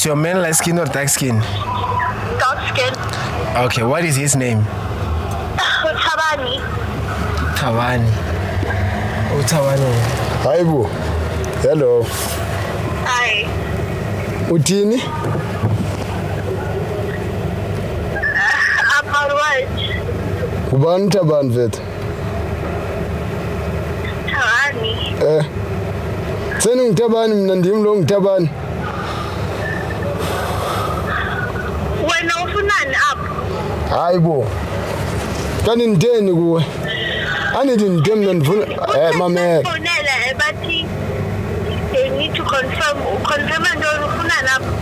Is your man light skin or dark skin? Dark skin. Okay, what is his name? Tabani. Tawani. Utawani. Hayi bo. Hello. Hi. Uthini? About what? Ubani Thabani mfethu? Tabani. Seni ngithabani mina ndim lo ngithabani. Wena ufunani apho? Hayi bo. Kanti nditheni kuwe? Anithi ndithe mina ndifuna mamela. Fonela bathi they need to confirm ntoni ufunani apho?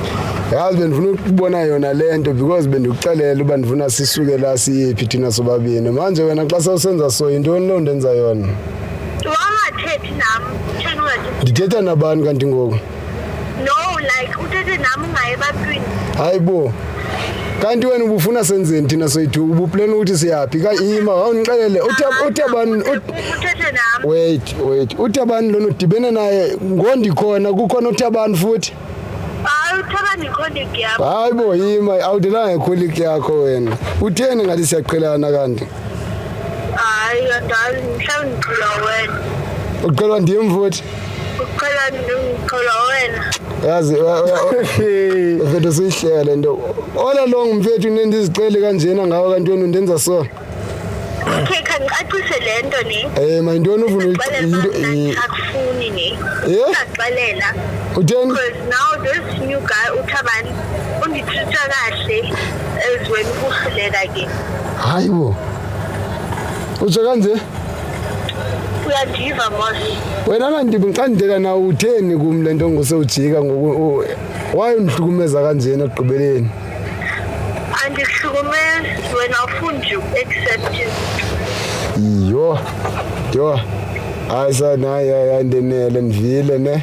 Yazi bendifuna ukubona yona lento because bendikuxelela uba ndifuna sisuke la siyephi thina sobabini. Manje wena xa sewusenza so yintoni lo ndenza yona? Wangathethi nam. Thina ungathethi. Ndithetha nabani kanti ngoku? No, like uthethe nam ungaye ebantwini. Hayi bo. Kanti wena ubufuna senzeni thina soyithu ubuplan ukuthi siyaphi ka ima awunixelele uThabani Uthethe nam. wait uThabani lona udibene naye ngondikhona kukhona uThabani futhi Hayi uThabani colleague yakho. hayi bo yima awudelanga colleague yakho wena utheni ngathi siyaqhelana kanti Hayi yadala mhlawumbe ngicela wena. uqhelwa ndim futhi Uqala ngicela wena. yazi mfethu siyihleka lento all along mfethu nendizicele kanjena ngawe kanti wena undenza so Okay, ngicacise lento ne. mayintoni ufuna into akufuni ne. Uyaxelela. utheni Because now this new guy uThabani undithatha kahle ezweni kuhluleka ke. hayi bo utsho kanje Uyandiva mos. wena ngandibinqandela nawe utheni kum lento ngosewujika ngoku wayondihlukumeza kanjena ekugqibeleni Andikuhlukumezi wena ufuni nje accept it. yo hayi sana hayi ndenele ndivile ne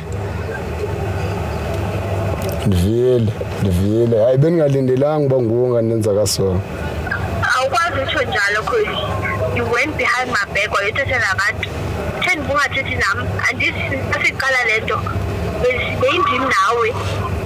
ndivile hayi beningalindelanga uba nguwe ungandenza kaso Awukwazi utsho njalo because you went behind my back wayethetha nabantu. Theni bungathethi nam andithi asiqala lento beyindim nawe.